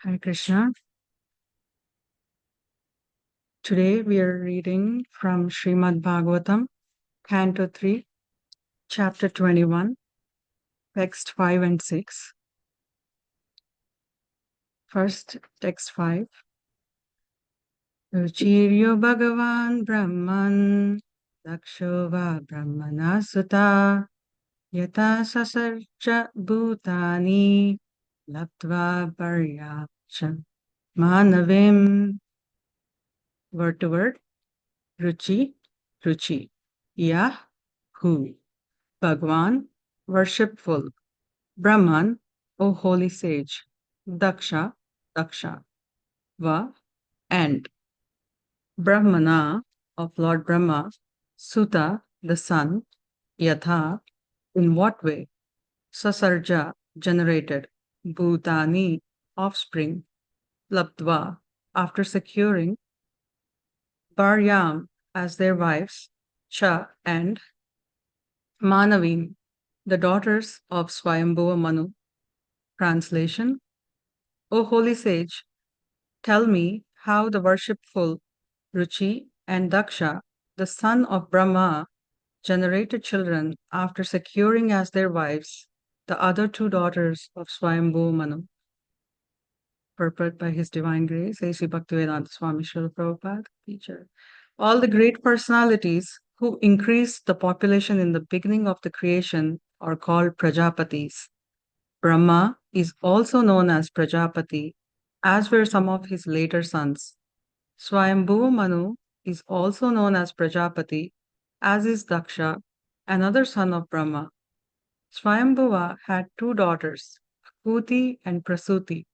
Hare Krishna. Today we are reading from Srimad Bhagavatam, Canto 3, Chapter 21, Text 5 and 6. First, Text 5. Ruchiryo Bhagavan Brahman, Daksho va Brahmana Sutta, Yata Sasarcha Bhutani, Laptva Paryacha Manavim. Word to word, Ruchi, Ruchi, Yah, who. Bhagwan, worshipful. Brahman, O holy sage. Daksha, Daksha. Va, and. Brahmana, of Lord Brahma. Suta, the son. Yatha, in what way? Sasarja, generated. Bhutani, offspring. Labdva, after securing. Bharyam, as their wives. Cha, and. Manavim, the daughters of Swayambhuva Manu. Translation: O holy sage, tell me how the worshipful Ruchi and Daksha, the son of Brahma, generated children after securing as their wives the other two daughters of Swayambhu Manu. Purport by His Divine Grace, A.C. Bhaktivedanta Swami Srila Prabhupada, teacher. All the great personalities who increased the population in the beginning of the creation are called Prajapatis. Brahma is also known as Prajapati, as were some of his later sons. Swayambhuva Manu is also known as Prajapati, as is Daksha, another son of Brahma. Swayambhuva had two daughters, Akuti and Prasuti.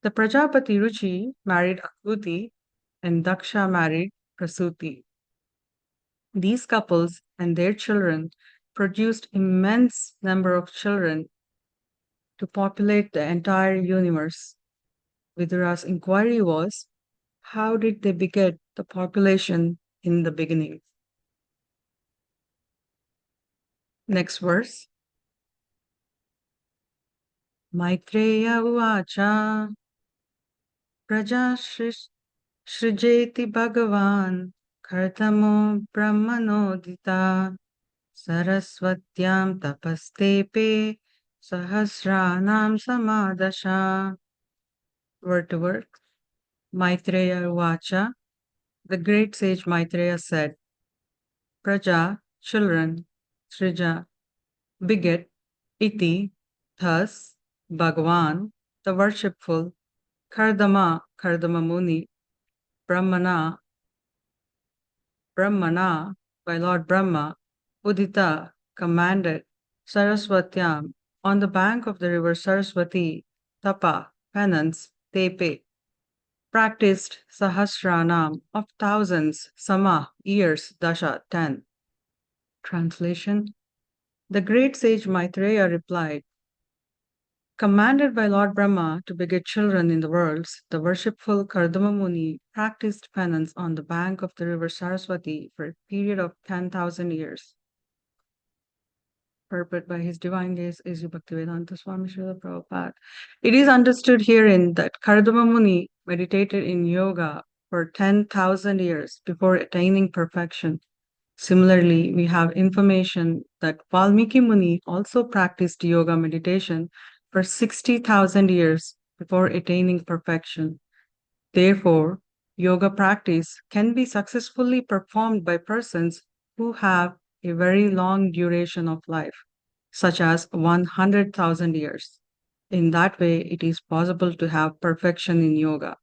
The Prajapati Ruchi married Akuti and Daksha married Prasuti. These couples and their children produced immense number of children to populate the entire universe. Vidura's inquiry was, how did they beget the population in the beginning? Next verse. Maitreya uvacha praja srijeti bhagavan kartamo brahmanodita saraswatyam tapastepe sahasranam samadasha. Word to word. Maitreya uvacha, the great sage Maitreya said, Praja, children, Srija, beget, iti, thus, Bhagavan, the worshipful, Kardama, Kardama Muni, Brahmana, Brahmana, by Lord Brahma, Udita, commanded, Saraswatyam, on the bank of the river Saraswati, Tapa, penance, Tepe, practiced Sahasranam, of thousands, Sama, years, Dasha, 10. Translation: the great sage Maitreya replied, commanded by Lord Brahma to beget children in the worlds, the worshipful Kardama Muni practiced penance on the bank of the river Saraswati for a period of 10,000 years. Purport by His Divine Grace, A.C. Bhaktivedanta Swami Srila Prabhupada. It is understood herein that Kardama Muni meditated in yoga for 10,000 years before attaining perfection. Similarly, we have information that Valmiki Muni also practiced yoga meditation for 60,000 years before attaining perfection. Therefore, yoga practice can be successfully performed by persons who have a very long duration of life, such as 100,000 years. In that way, it is possible to have perfection in yoga.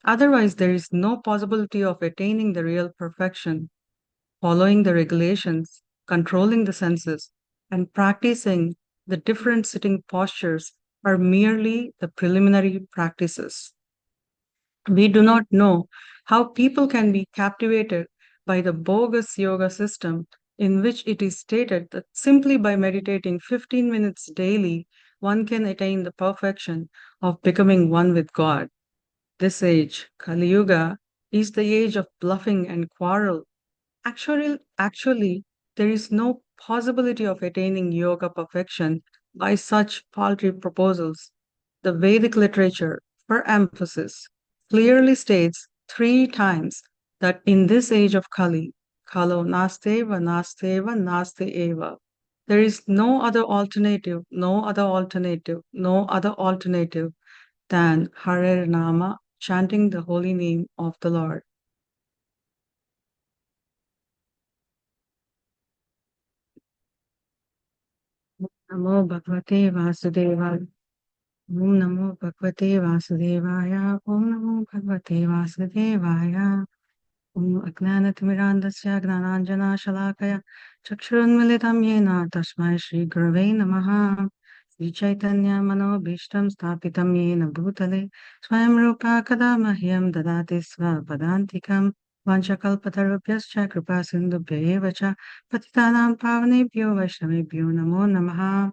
Otherwise, there is no possibility of attaining the real perfection. Following the regulations, controlling the senses, and practicing the different sitting postures are merely the preliminary practices. We do not know how people can be captivated by the bogus yoga system in which it is stated that simply by meditating 15 minutes daily, one can attain the perfection of becoming one with God. This age, Kali Yuga, is the age of bluffing and quarrel. Actually, there is no possibility of attaining yoga perfection by such paltry proposals. The Vedic literature for emphasis, clearly states 3 times that in this age of Kali, Kalo nasteva, nasteva, naste eva. There is no other alternative, no other alternative, no other alternative than Hare Nama, chanting the holy name of the Lord. Namo Bhagavate Vasudevaya. Om Namo Bhagavate Vasudevaya. Om Namo Bhagavate Vasudevaya. Om Ajnanatimirandasya Gnananjana Shalakaya Chakshurunmilitam Yena Tasmai Shri Gurave Namaha. Shri Chaitanya Manobhishtam Sthapitam Yena Bhutale Swayam Rupa Kada Mahyam Dadati Svapadantikam Vanchakalpatarubhyascha Kripa Sindhubhya Eva Cha Patitanam Pavanebhyo Vaishnavebhyo Namo Namaha.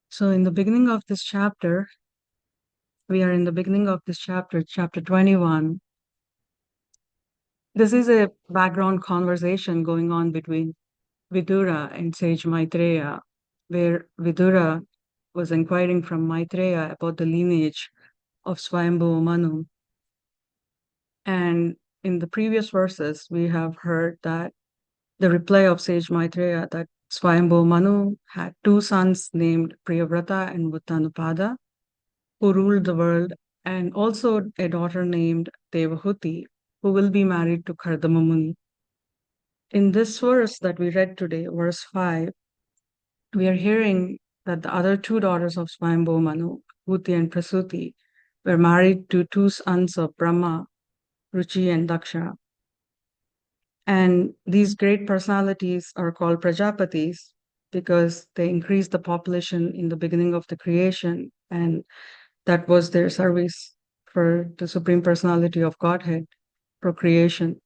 So in the beginning of this chapter, we are in the beginning of this chapter, chapter 21. This is a background conversation going on between Vidura and sage Maitreya, where Vidura was inquiring from Maitreya about the lineage of Swayambhuva Manu. And in the previous verses, we have heard that the reply of sage Maitreya that Swayambhuva Manu had 2 sons named Priyavrata and Uttanupada, who ruled the world, and also a daughter named Devahuti, who will be married to Kardama Muni. In this verse that we read today, verse 5, we are hearing that the other 2 daughters of Swayambhuva Manu, Bhuti and Prasuti, were married to 2 sons of Brahma, Ruchi and Daksha. And these great personalities are called Prajapatis because they increased the population in the beginning of the creation, and that was their service for the Supreme Personality of Godhead, procreation.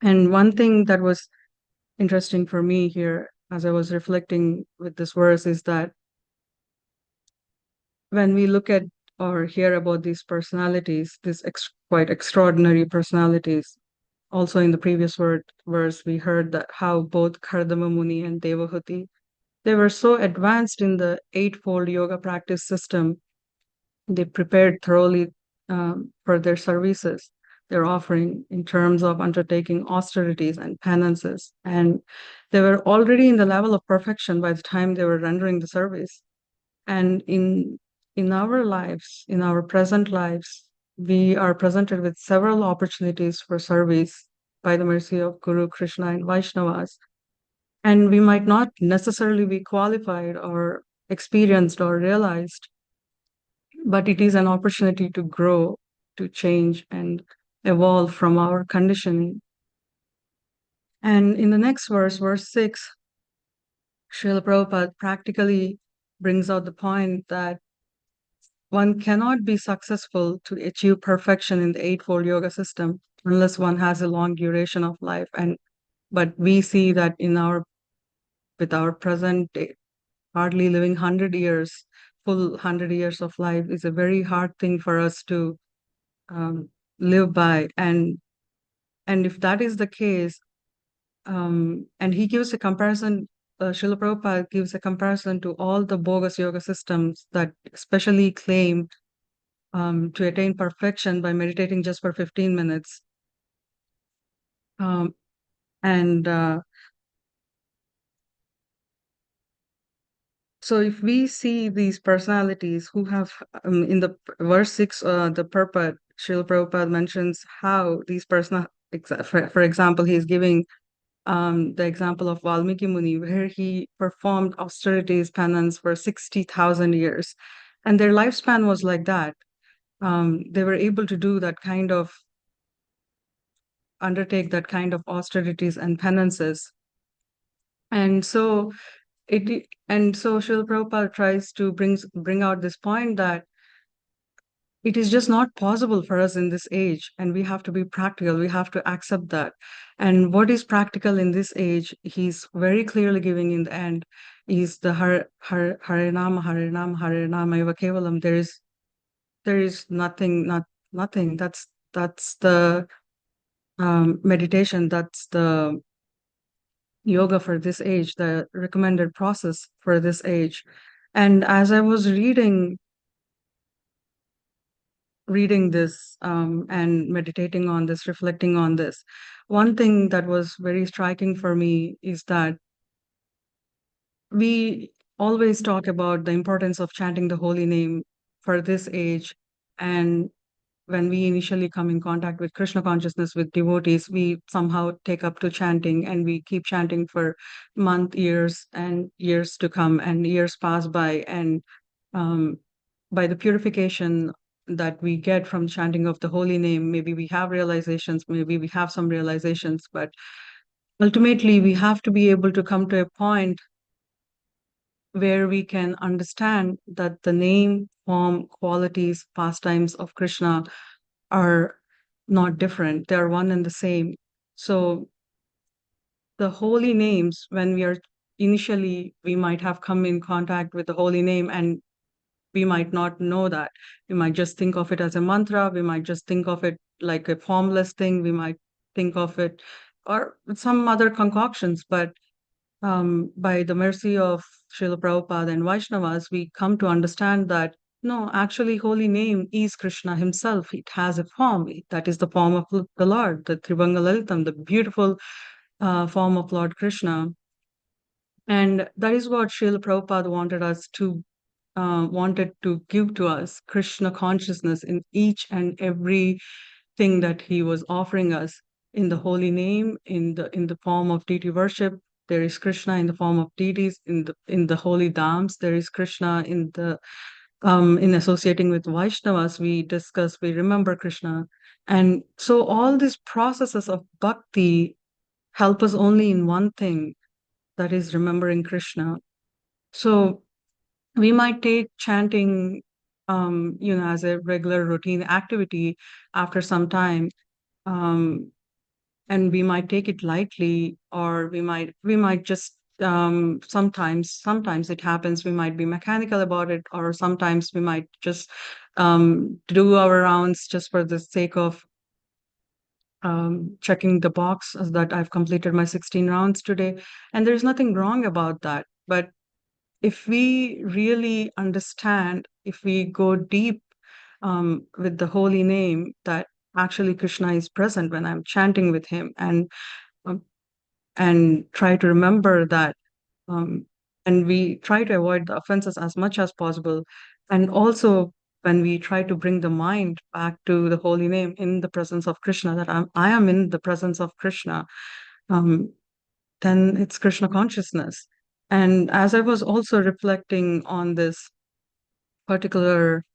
And one thing that was interesting for me here as I was reflecting with this verse is that when we look at or hear about these personalities, these quite extraordinary personalities, also in the previous verse, we heard that how both Kardama Muni and Devahuti, they were so advanced in the eightfold yoga practice system. They prepared thoroughly for their services, their offering in terms of undertaking austerities and penances. And they were already in the level of perfection by the time they were rendering the service. And in our lives, in our present lives, we are presented with several opportunities for service by the mercy of Guru, Krishna, and Vaishnavas. And we might not necessarily be qualified or experienced or realized, but it is an opportunity to grow, to change, and evolve from our conditioning. And in the next verse, verse 6, Srila Prabhupada practically brings out the point that one cannot be successful to achieve perfection in the eightfold yoga system unless one has a long duration of life. But we see that with our present day, hardly living 100 years, full 100 years of life is a very hard thing for us to live by. And if that is the case, and he gives a comparison, Srila Prabhupada gives a comparison to all the bogus yoga systems that especially claim to attain perfection by meditating just for 15 minutes. Um, and So if we see these personalities who have, in the verse 6, the Prabhupada, Srila Prabhupada mentions how these for example, he's giving the example of Valmiki Muni, where he performed austerities, penance for 60,000 years. And their lifespan was like that. They were able to do that kind of, undertake that kind of austerities and penances. And so Srila Prabhupada tries to bring out this point that it is just not possible for us in this age, and we have to be practical. We have to accept that. And what is practical in this age, he's very clearly giving in the end, is the Hare Nama, Hare Nama, Hare Nama Eva Kevalam. There is nothing. That's the meditation. That's the yoga for this age, the recommended process for this age. And as I was reading reading this and meditating on this, reflecting on this, one thing that was very striking for me is that we always talk about the importance of chanting the holy name for this age. And when we initially come in contact with Krishna consciousness with devotees, we somehow take up to chanting and we keep chanting for month, years, and years to come, and years pass by. And um, by the purification that we get from chanting of the holy name, maybe we have realizations, maybe we have some realizations, but ultimately we have to be able to come to a point where we can understand that the name, form, qualities, pastimes of Krishna are not different. They are one and the same. So the holy names, when we are initially, we might have come in contact with the holy name and we might not know that. We might just think of it as a mantra. We might just think of it like a formless thing. We might think of it or some other concoctions. But by the mercy of Srila Prabhupada and Vaishnavas, we come to understand that no, actually, holy name is Krishna himself. It has a form. That is the form of the Lord, the Tribanga Lalitam, the beautiful form of Lord Krishna. And that is what Srila Prabhupada wanted to give to us, Krishna consciousness in each and every thing that he was offering us in the holy name, in the form of deity worship. There is Krishna in the form of deities in the holy dhams. There is Krishna in associating with Vaishnavas. We remember Krishna, and so all these processes of bhakti help us only in one thing, that is remembering Krishna. So we might take chanting, as a regular routine activity after some time. Um, and we might take it lightly, or we might just sometimes it happens we might be mechanical about it, or sometimes we might just do our rounds just for the sake of checking the box as that I've completed my 16 rounds today, and there's nothing wrong about that. But if we really understand, if we go deep with the holy name, that actually Krishna is present when I'm chanting with him, um, and try to remember that, um, and we try to avoid the offenses as much as possible. And also, when we try to bring the mind back to the holy name in the presence of Krishna, that I am in the presence of Krishna, um, then it's Krishna consciousness. And as I was also reflecting on this particular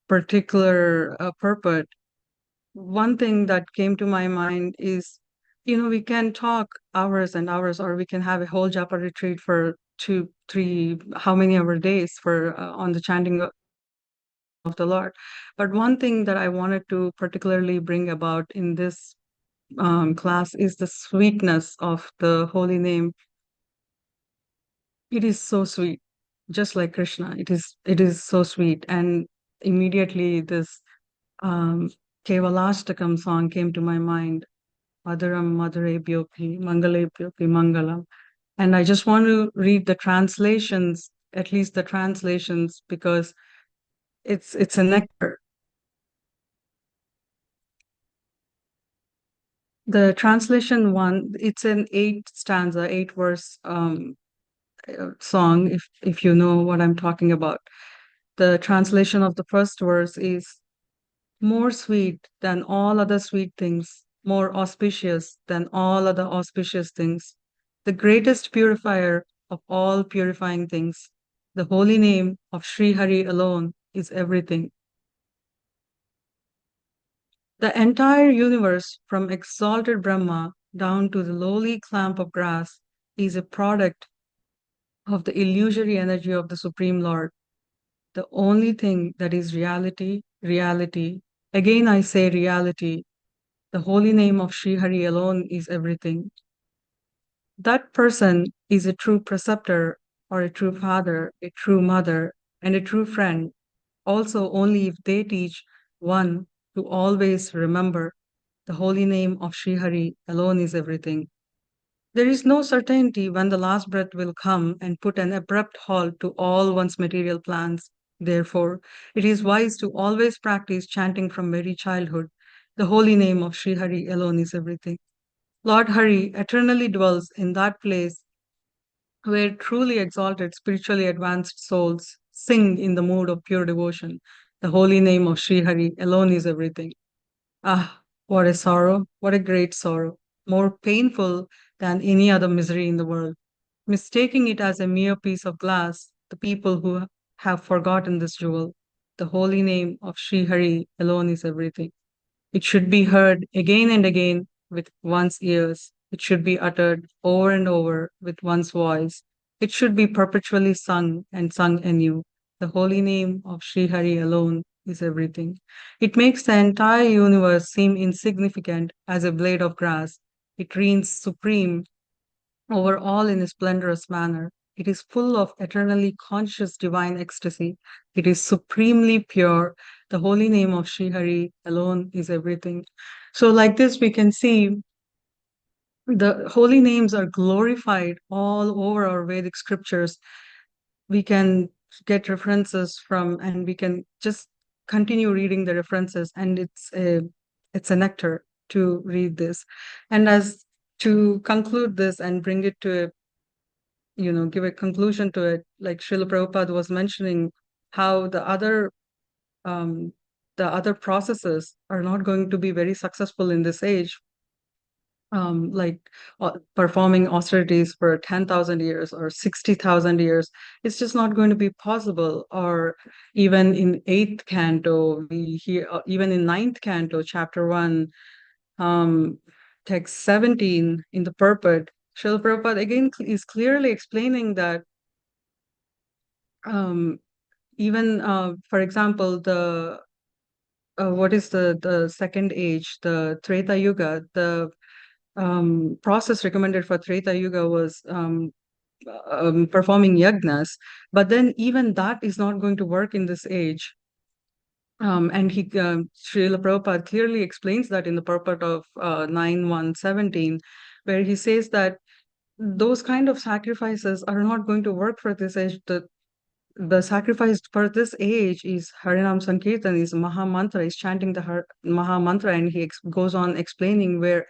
particular purport, one thing that came to my mind is, we can talk hours and hours, or we can have a whole japa retreat for 2, 3, how many ever days for on the chanting of the Lord. But one thing that I wanted to particularly bring about in this class is the sweetness of the holy name. It is so sweet, just like Krishna. It is so sweet, and immediately this um, Kevalastakam song came to my mind. Madaram Madarebhyopi, Mangalebhyopi Mangalam. And I just want to read the translations, at least the translations, because it's a nectar. The translation one, it's an 8 stanza, 8 verse song, if you know what I'm talking about. The translation of the first verse is more sweet than all other sweet things, more auspicious than all other auspicious things, the greatest purifier of all purifying things. The holy name of Sri Hari alone is everything. The entire universe, from exalted Brahma down to the lowly clamp of grass, is a product of the illusory energy of the Supreme Lord. The only thing that is reality, reality. Again, I say reality. The holy name of Sri Hari alone is everything. That person is a true preceptor, or a true father, a true mother, and a true friend, also only if they teach one to always remember the holy name of Sri Hari alone is everything. There is no certainty when the last breath will come and put an abrupt halt to all one's material plans. Therefore, it is wise to always practice chanting from very childhood. The holy name of Sri Hari alone is everything. Lord Hari eternally dwells in that place where truly exalted, spiritually advanced souls sing in the mood of pure devotion. The holy name of Sri Hari alone is everything. Ah, what a sorrow, what a great sorrow, more painful than any other misery in the world. Mistaking it as a mere piece of glass, the people who have forgotten this jewel, the holy name of Sri Hari alone is everything. It should be heard again and again with one's ears. It should be uttered over and over with one's voice. It should be perpetually sung and sung anew. The holy name of Sri Hari alone is everything. It makes the entire universe seem insignificant as a blade of grass. It reigns supreme over all in a splendorous manner. It is full of eternally conscious divine ecstasy. It is supremely pure. The holy name of Sri Hari alone is everything. So, like this, we can see the holy names are glorified all over our Vedic scriptures. We can get references from, and we can just continue reading the references, and it's a nectar to read this. And as to conclude this and bring it to a give a conclusion to it, like Srila Prabhupada was mentioning how um, the other processes are not going to be very successful in this age, like performing austerities for 10,000 years or 60,000 years. It's just not going to be possible. Or even in eighth canto, we hear, even in ninth canto, chapter 1, um, text 17 in the purport, Srila Prabhupada again is clearly explaining that um, even for example, the what is the second age, the Treta Yuga, the process recommended for Treta Yuga was performing yagnas, but then even that is not going to work in this age. And Srila Prabhupada clearly explains that in the purport of 9.1.17, where he says that those kind of sacrifices are not going to work for this age. The sacrifice for this age is Harinam Sankirtan, is Maha Mantra, is chanting the Maha Mantra, and he goes on explaining where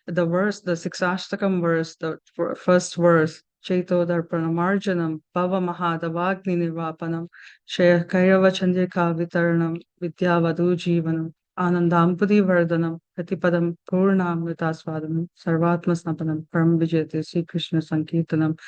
the verse, the Sixashtakam verse, the first verse, Chaito Darpanamarjanam, Bhava Mahadavagni Nirvapanam, Shaya Kairava Chandrika Vitaranam, Vidyavadu Jivanam, Anandampudi Vardhanam, Pratipadam Purnam Vitasvadanam, Sarvatma Snapanam, Param Vijayate, Sri Krishna Sankirtanam.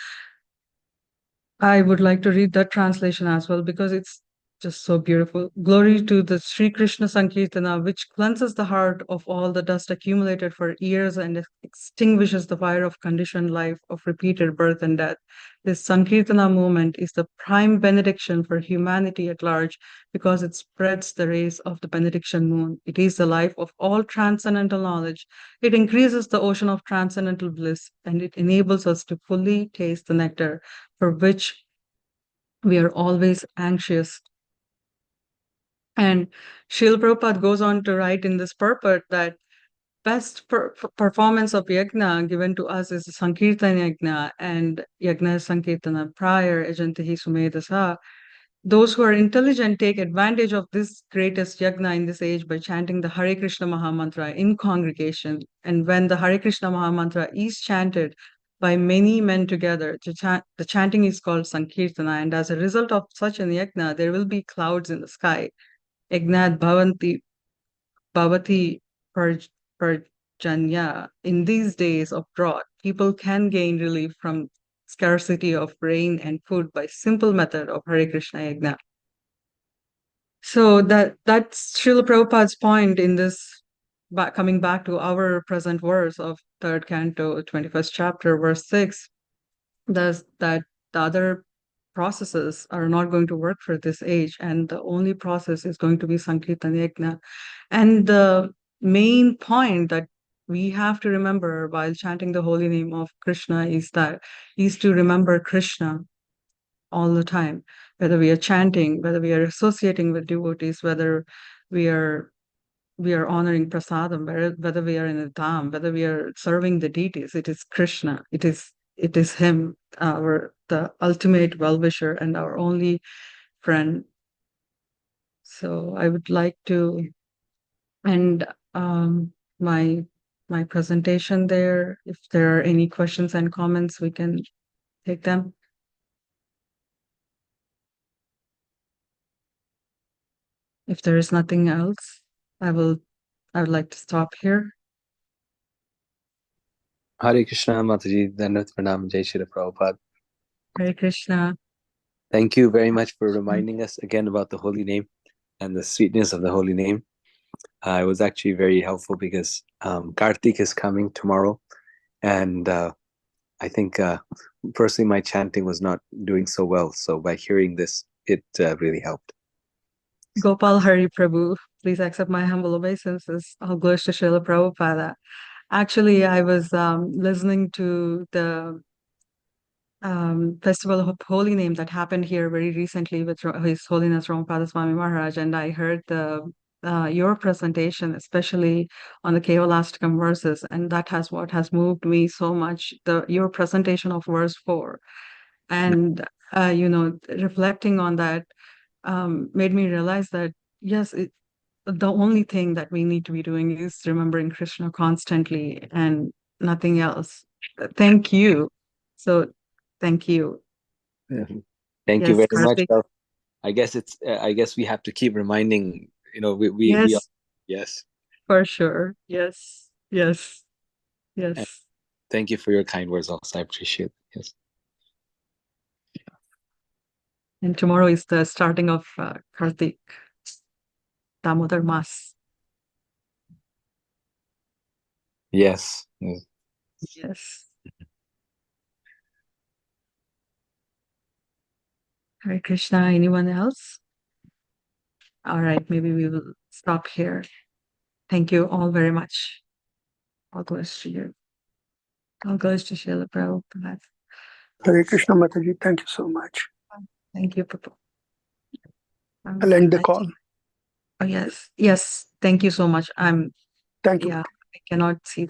I would like to read that translation as well because it's just so beautiful. Glory to the Sri Krishna Sankirtana, which cleanses the heart of all the dust accumulated for years and extinguishes the fire of conditioned life of repeated birth and death. This Sankirtana movement is the prime benediction for humanity at large because it spreads the rays of the benediction moon. It is the life of all transcendental knowledge. It increases the ocean of transcendental bliss and it enables us to fully taste the nectar for which we are always anxious. And Srila Prabhupada goes on to write in this purport that best performance of yajna given to us is Sankirtan yajna and yajna Sankirtana prior ajantihi sumedasa. Those who are intelligent take advantage of this greatest yajna in this age by chanting the Hare Krishna Mahamantra in congregation. And when the Hare Krishna Mahamantra is chanted by many men together, the chanting is called Sankirtana. And as a result of such an yajna, there will be clouds in the sky. Yagnat Bhavati Parjanya. In these days of drought, people can gain relief from scarcity of rain and food by simple method of Hare Krishna Yajna. So that's Srila Prabhupada's point in this, coming back to our present verse of third canto, 21st chapter, verse 6, that the other processes are not going to work for this age, and the only process is going to be Sankirtan Yajna. And the main point that we have to remember while chanting the holy name of Krishna is to remember Krishna all the time, whether we are chanting, whether we are associating with devotees, whether we are honoring prasadam, whether we are in a dham, whether we are serving the deities. It is Krishna. It is him, the ultimate well-wisher and our only friend. So I would like to end my presentation there. If there are any questions and comments, we can take them. If there is nothing else, I would like to stop here. Hare Krishna, Mataji, Dandavat Pranam, Jai Shri Prabhupada. Hare Krishna. Thank you very much for reminding us again about the holy name and the sweetness of the holy name. It was actually very helpful because Kartik is coming tomorrow, and I think personally my chanting was not doing so well. So by hearing this, it really helped. Gopal Hari Prabhu, please accept my humble obeisances. All glories to Srila Prabhupada. Actually, I was listening to the Festival of Holy Name that happened here very recently with His Holiness Ramapada Swami Maharaj, and I heard your presentation, especially on the Kevalastakam verses, and that has what has moved me so much. Your presentation of verse 4, and reflecting on that made me realize that yes, the only thing that we need to be doing is remembering Krishna constantly and nothing else. Thank you. So, thank you. Thank you Yes, very much. Karthik. Well, I guess we have to keep reminding. Yes, Yes. for sure. Yes, yes, And yes. thank you for your kind words also. I appreciate it. Yes. And tomorrow is the starting of Karthik Damodar Mas. Yes. Yes. Yes. Hare Krishna. Anyone else? All right, maybe we will stop here. Thank you all very much. All goes to you. All goes to Srila Prabhupada. Hare Krishna, Mataji. Thank you so much. Thank you, Prabhu. I'll end the call. Oh, yes. Yes. Thank you so much. Thank you. I cannot see that.